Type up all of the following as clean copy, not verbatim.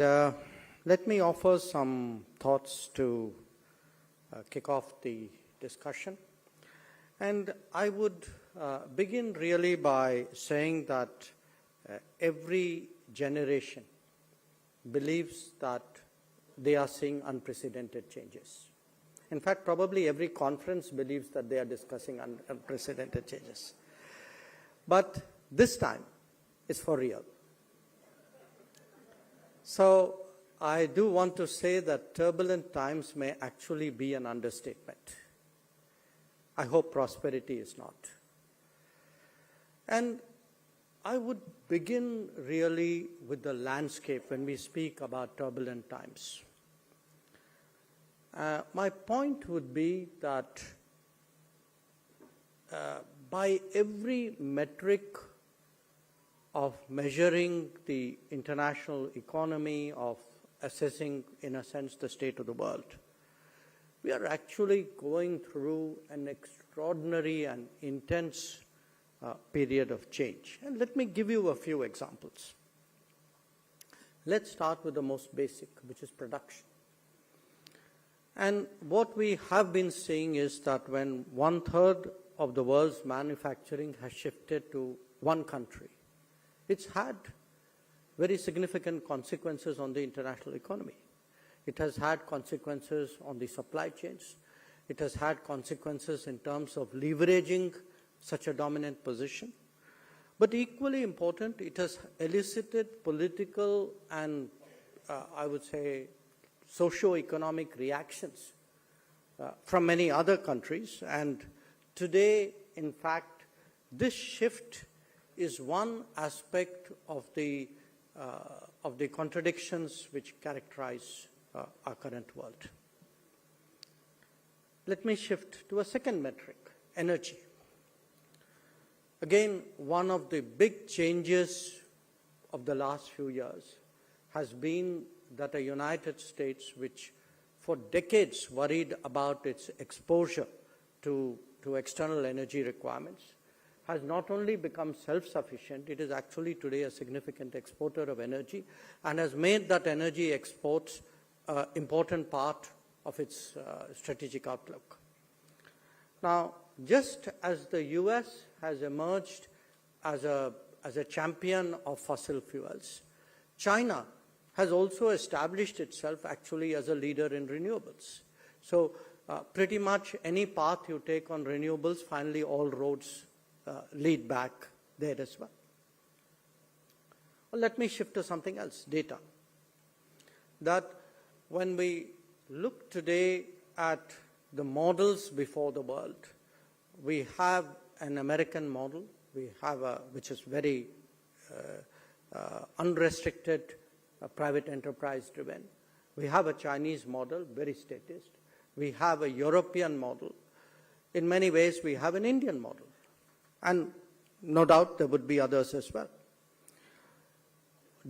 Uh, Let me offer some thoughts to kick off the discussion. And I would begin really by saying that every generation believes that they are seeing unprecedented changes. In fact, probably every conference believes that they are discussing unprecedented changes. But this time, it's for real. So I do want to say that turbulent times may actually be an understatement. I hope prosperity is not. And I would begin really with the landscape when we speak about turbulent times. My point would be that by every metric of measuring the international economy, of assessing, in a sense, the state of the world, we are actually going through an extraordinary and intense period of change. And let me give you a few examples. Let's start with the most basic, which is production. And what we have been seeing is that when 1/3 of the world's manufacturing has shifted to one country, it's had very significant consequences on the international economy. It has had consequences on the supply chains. It has had consequences in terms of leveraging such a dominant position. But equally important, it has elicited political and, I would say, socio-economic reactions from many other countries. And today, in fact, this shift is one aspect of the contradictions which characterize our current world. Let me shift to a second metric, energy. Again, one of the big changes of the last few years has been that the United States, which for decades worried about its exposure to external energy requirements, has not only become self-sufficient, it is actually today a significant exporter of energy and has made that energy exports an important part of its strategic outlook. Now, just as the US has emerged as a champion of fossil fuels, China has also established itself actually as a leader in renewables. So pretty much any path you take on renewables, finally all roads lead back there as well. Well, let me shift to something else, data. That when we look today at the models before the world, we have an American model, we have which is very unrestricted, private enterprise driven. We have a Chinese model, very statist. We have a European model. In many ways, we have an Indian model. And no doubt there would be others as well.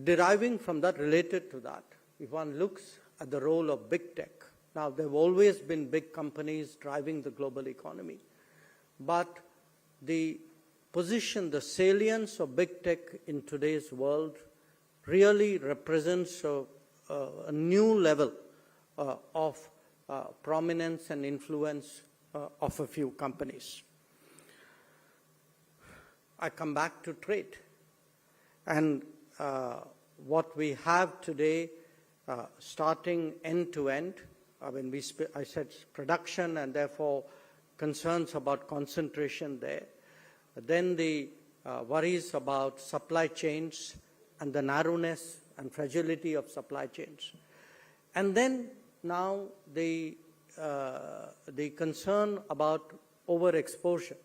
Deriving from that, related to that, if one looks at the role of big tech, now there have always been big companies driving the global economy, but the position, the salience of big tech in today's world really represents a new level of prominence and influence of a few companies. I come back to trade. And what we have today, starting end to end, I said production and therefore concerns about concentration there. Then the worries about supply chains and the narrowness and fragility of supply chains. And then now the concern about overexposure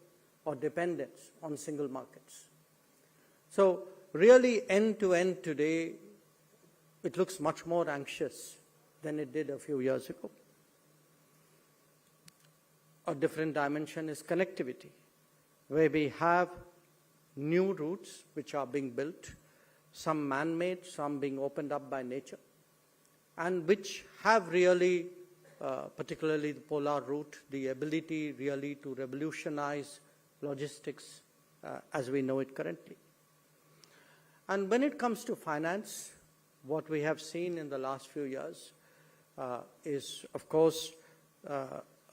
or dependence on single markets. So really end to end today, it looks much more anxious than it did a few years ago. A different dimension is connectivity, where we have new routes which are being built, some man-made, some being opened up by nature, and which have really, particularly the polar route, the ability really to revolutionize logistics as we know it currently. And when it comes to finance, what we have seen in the last few years is, of course,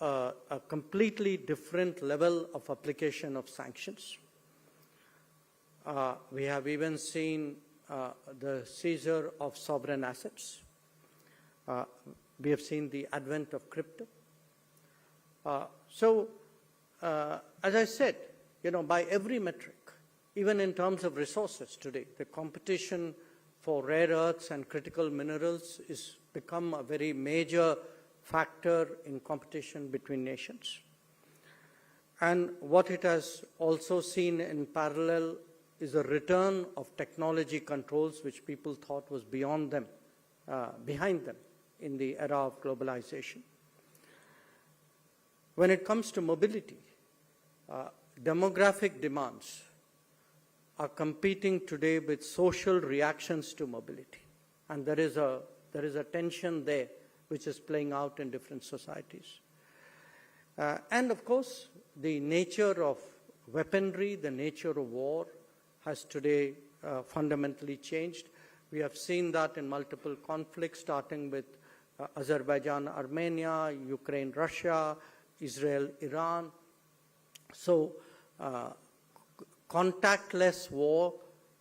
a completely different level of application of sanctions. We have even seen the seizure of sovereign assets. We have seen the advent of crypto. As I said, by every metric, even in terms of resources today, the competition for rare earths and critical minerals is become a very major factor in competition between nations. And what it has also seen in parallel is a return of technology controls which people thought was behind them in the era of globalization. When it comes to mobility, demographic demands are competing today with social reactions to mobility. And there is a tension there which is playing out in different societies. And of course, the nature of weaponry, the nature of war has today fundamentally changed. We have seen that in multiple conflicts, starting with Azerbaijan, Armenia, Ukraine, Russia, Israel, Iran. So contactless war,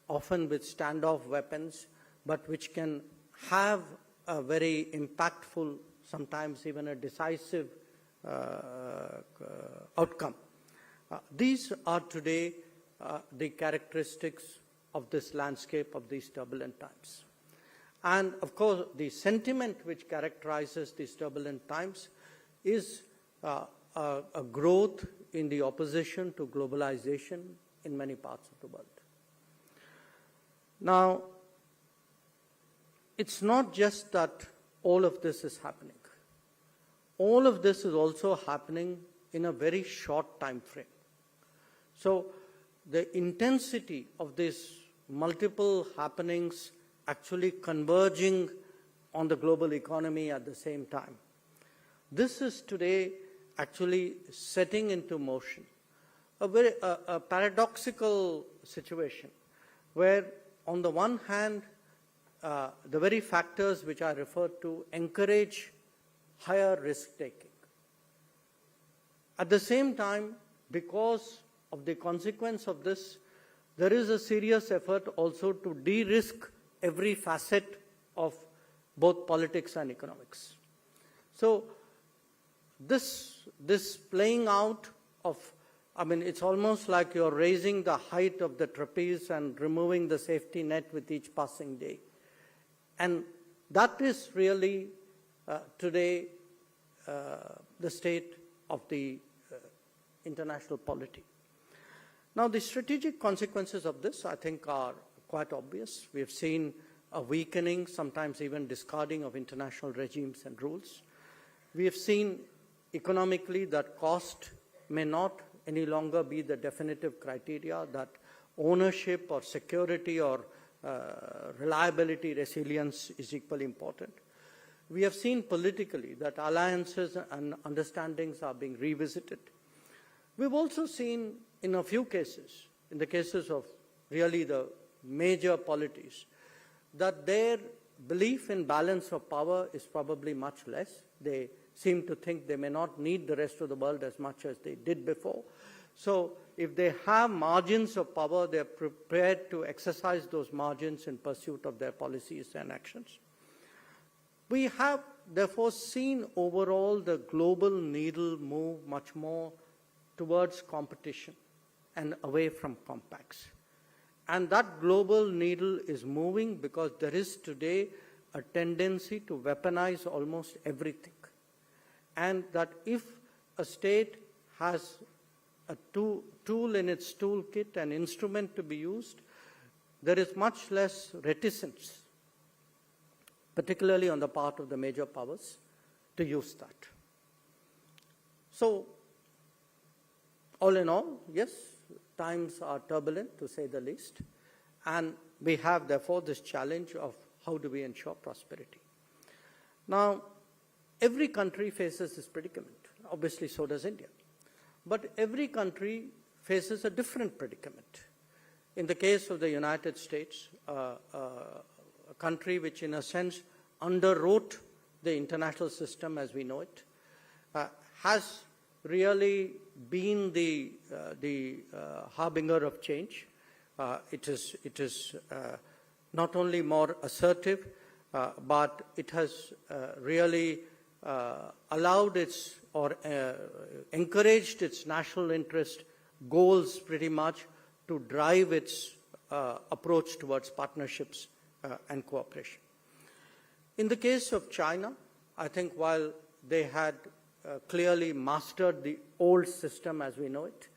often with standoff weapons, but which can have a very impactful, sometimes even a decisive outcome. These are today the characteristics of this landscape of these turbulent times. And of course, the sentiment which characterizes these turbulent times is a growth in the opposition to globalization in many parts of the world. Now, it's not just that all of this is happening. All of this is also happening in a very short time frame. So the intensity of these multiple happenings actually converging on the global economy at the same time. This is today actually setting into motion a very paradoxical situation where, on the one hand, the very factors which I referred to encourage higher risk-taking. At the same time, because of the consequence of this, there is a serious effort also to de-risk every facet of both politics and economics. So this playing out of, it's almost like you're raising the height of the trapeze and removing the safety net with each passing day. And that is really today the state of the international polity. Now, the strategic consequences of this, I think, are quite obvious. We have seen a weakening, sometimes even discarding of international regimes and rules. We have seen economically that cost may not any longer be the definitive criteria, that ownership or security or reliability, resilience is equally important. We have seen politically that alliances and understandings are being revisited. We've also seen in a few cases, in the cases of really the major polities, that their belief in balance of power is probably much less. They seem to think they may not need the rest of the world as much as they did before. So if they have margins of power, they're prepared to exercise those margins in pursuit of their policies and actions. We have therefore seen overall the global needle move much more towards competition and away from compacts. And that global needle is moving because there is today a tendency to weaponize almost everything. And that if a state has a tool in its toolkit, an instrument to be used, there is much less reticence, particularly on the part of the major powers, to use that. So, all in all, yes, times are turbulent, to say the least, and we have, therefore, this challenge of how do we ensure prosperity. Now, every country faces this predicament. Obviously, so does India. But every country faces a different predicament. In the case of the United States, country which in a sense underwrote the international system as we know it, has really been the harbinger of change. It is not only more assertive, but it has really allowed its or encouraged its national interest goals pretty much to drive its approach towards partnerships and cooperation. In the case of China, I think while they had clearly mastered the old system as we know it,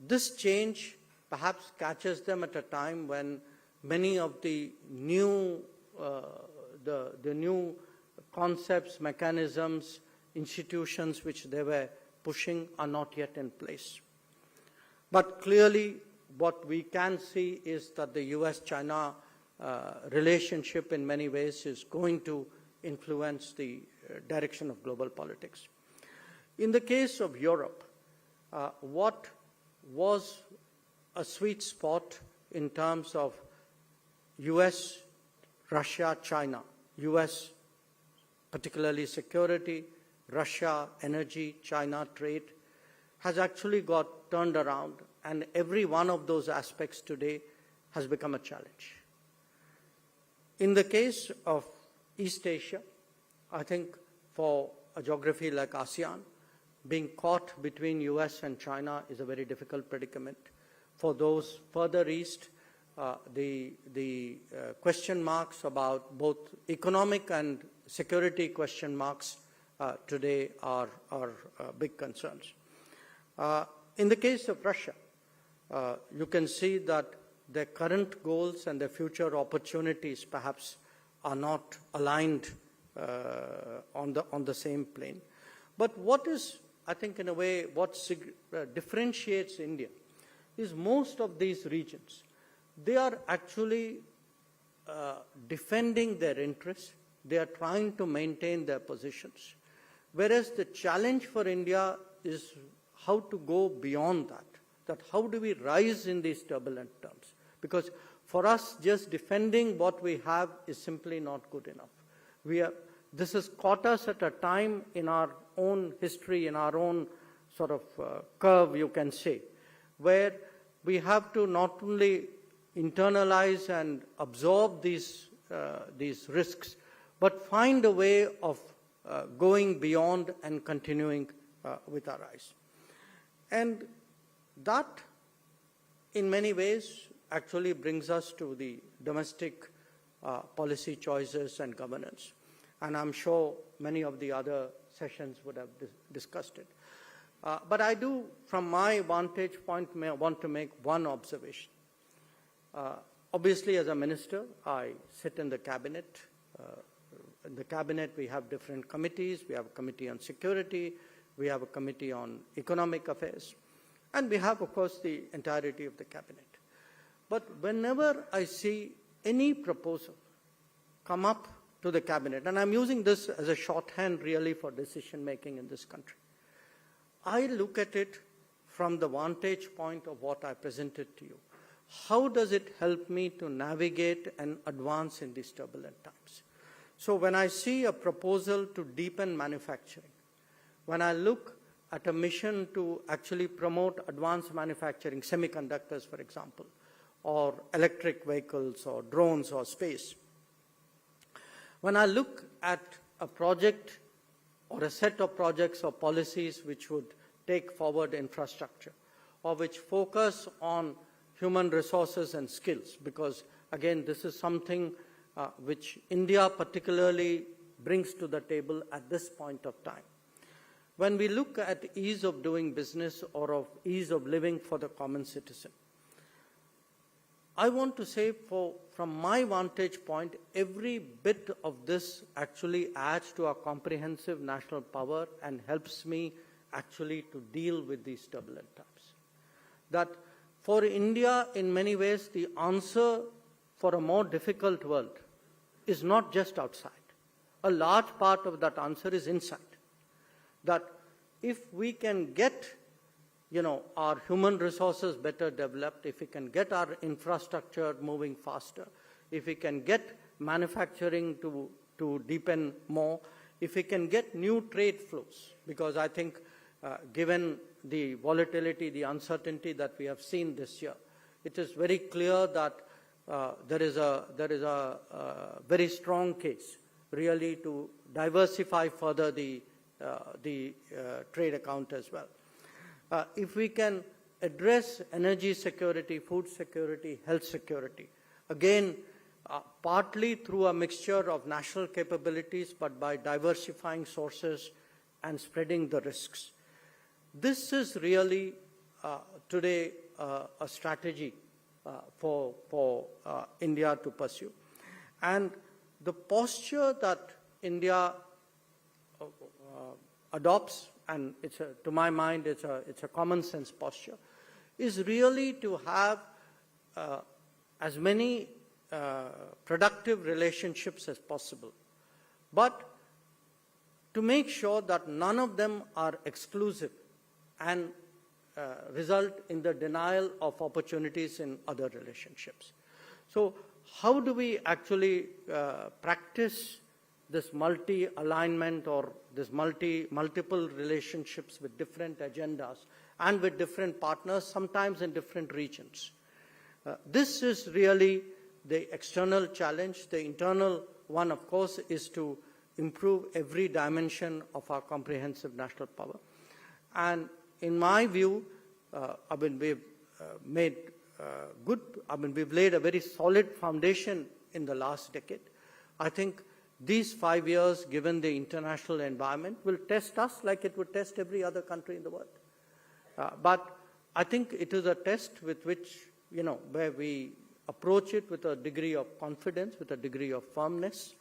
this change perhaps catches them at a time when many of the new new concepts, mechanisms, institutions which they were pushing are not yet in place. But clearly what we can see is that the US-China relationship in many ways is going to influence the direction of global politics. In the case of Europe, what was a sweet spot in terms of US, Russia, China, US particularly security, Russia energy, China trade, has actually got turned around, and every one of those aspects today has become a challenge. In the case of East Asia, I think for a geography like ASEAN, being caught between US and China is a very difficult predicament. For those further east, the question marks about both economic and security question marks today are big concerns. In the case of Russia, you can see that their current goals and their future opportunities perhaps are not aligned on the same plane. But what is, I think in a way, what differentiates India is most of these regions, they are actually defending their interests. They are trying to maintain their positions. Whereas the challenge for India is how to go beyond that how do we rise in these turbulent terms? Because for us, just defending what we have is simply not good enough. This has caught us at a time in our own history, in our own sort of curve, you can say, where we have to not only internalize and absorb these risks, but find a way of going beyond and continuing with our rise. And that, in many ways, actually brings us to the domestic policy choices and governance. And I'm sure many of the other sessions would have discussed it. But I do, from my vantage point, want to make one observation. Obviously, as a minister, I sit in the cabinet. In the cabinet, we have different committees. We have a committee on security. We have a committee on economic affairs. And we have, of course, the entirety of the cabinet. But whenever I see any proposal come up to the cabinet, and I'm using this as a shorthand really for decision making in this country, I look at it from the vantage point of what I presented to you. How does it help me to navigate and advance in these turbulent times? So when I see a proposal to deepen manufacturing, when I look at a mission to actually promote advanced manufacturing, semiconductors, for example, or electric vehicles, or drones, or space, when I look at a project or a set of projects or policies which would take forward infrastructure, or which focus on human resources and skills, because again, this is something which India particularly brings to the table at this point of time. When we look at ease of doing business or of ease of living for the common citizen, I want to say from my vantage point, every bit of this actually adds to our comprehensive national power and helps me actually to deal with these turbulent times. That for India, in many ways, the answer for a more difficult world is not just outside. A large part of that answer is inside. That if we can get, our human resources better developed, if we can get our infrastructure moving faster, if we can get manufacturing to deepen more, if we can get new trade flows, because I think given the volatility, the uncertainty that we have seen this year, it is very clear that there is a very strong case really to diversify further the trade account as well. If we can address energy security, food security, health security, again, partly through a mixture of national capabilities, but by diversifying sources and spreading the risks. This is really today a strategy for India to pursue. And the posture that India adopts, and to my mind it's a common sense posture, is really to have as many productive relationships as possible, but to make sure that none of them are exclusive and result in the denial of opportunities in other relationships. So how do we actually practice this multi-alignment or this multiple relationships with different agendas and with different partners, sometimes in different regions? This is really the external challenge. The internal one, of course, is to improve every dimension of our comprehensive national power. And in my view, we've laid a very solid foundation in the last decade. I think these 5 years, given the international environment, will test us like it would test every other country in the world. But I think it is a test with which, where we approach it with a degree of confidence, with a degree of firmness,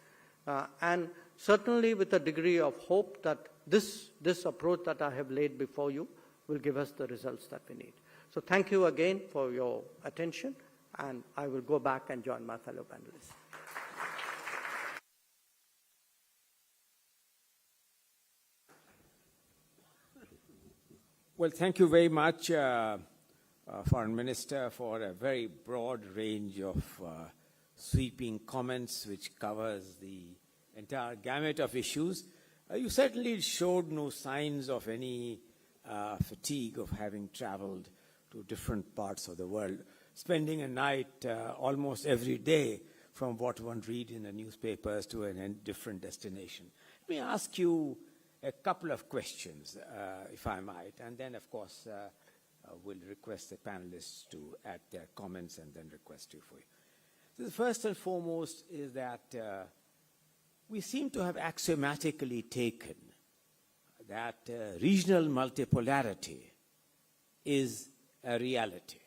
and certainly with a degree of hope that this approach that I have laid before you will give us the results that we need. So thank you again for your attention, and I will go back and join my fellow panelists. Well, thank you very much, Foreign Minister, for a very broad range of sweeping comments which covers the entire gamut of issues. You certainly showed no signs of any fatigue of having traveled to different parts of the world, spending a night almost every day from what one reads in the newspapers to a different destination. Let me ask you a couple of questions, if I might, and then, of course, we'll request the panelists to add their comments and then request you for you. So the first and foremost is that we seem to have axiomatically taken that regional multipolarity is a reality.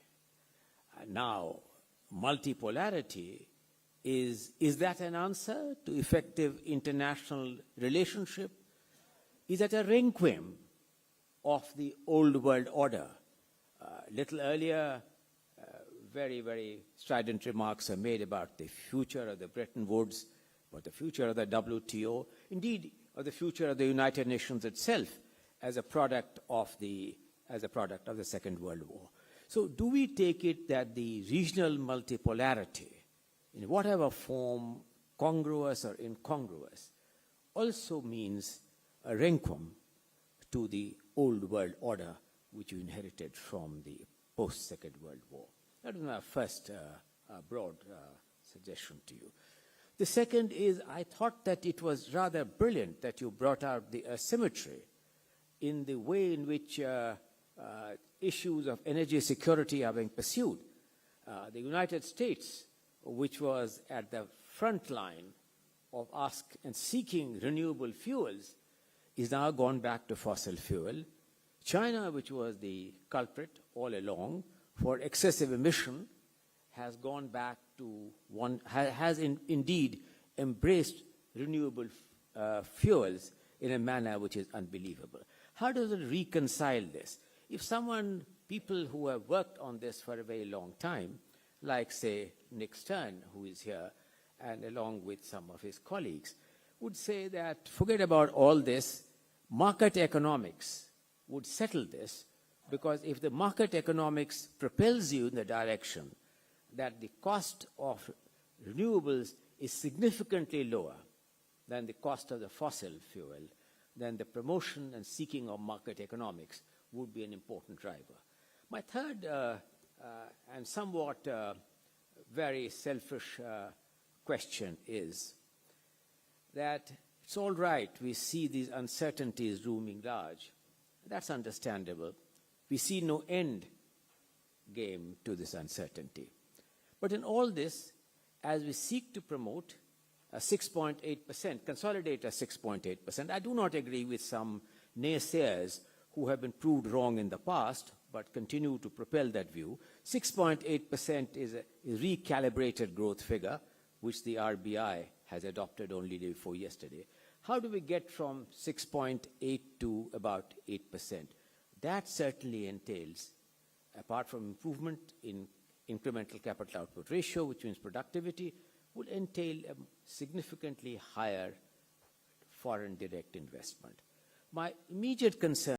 Now, multipolarity, is that an answer to effective international relationship? Is that a requiem of the old world order? Little earlier, very, very strident remarks are made about the future of the Bretton Woods, about the future of the WTO, indeed, of the future of the United Nations itself as a product of the Second World War. So do we take it that the regional multipolarity, in whatever form, congruous or incongruous, also means a requiem to the old world order which you inherited from the post-Second World War? That is my first broad suggestion to you. The second is, I thought that it was rather brilliant that you brought out the asymmetry in the way in which issues of energy security are being pursued. The United States, which was at the front line of seeking renewable fuels, is now gone back to fossil fuel. China, which was the culprit all along for excessive emission, has gone back to indeed embraced renewable fuels in a manner which is unbelievable. How does it reconcile this? If people who have worked on this for a very long time, like, say, Nick Stern, who is here, and along with some of his colleagues, would say that forget about all this, market economics would settle this, because if the market economics propels you in the direction that the cost of renewables is significantly lower than the cost of the fossil fuel, then the promotion and seeking of market economics would be an important driver. My third and somewhat very selfish question is that it's all right, we see these uncertainties looming large. That's understandable. We see no end game to this uncertainty. But in all this, as we seek to promote a 6.8%, consolidate a 6.8%, I do not agree with some naysayers who have been proved wrong in the past, but continue to propel that view. 6.8% is a recalibrated growth figure, which the RBI has adopted only day before yesterday. How do we get from 6.8 to about 8%? That certainly entails, apart from improvement in incremental capital output ratio, which means productivity, would entail a significantly higher foreign direct investment. My immediate concern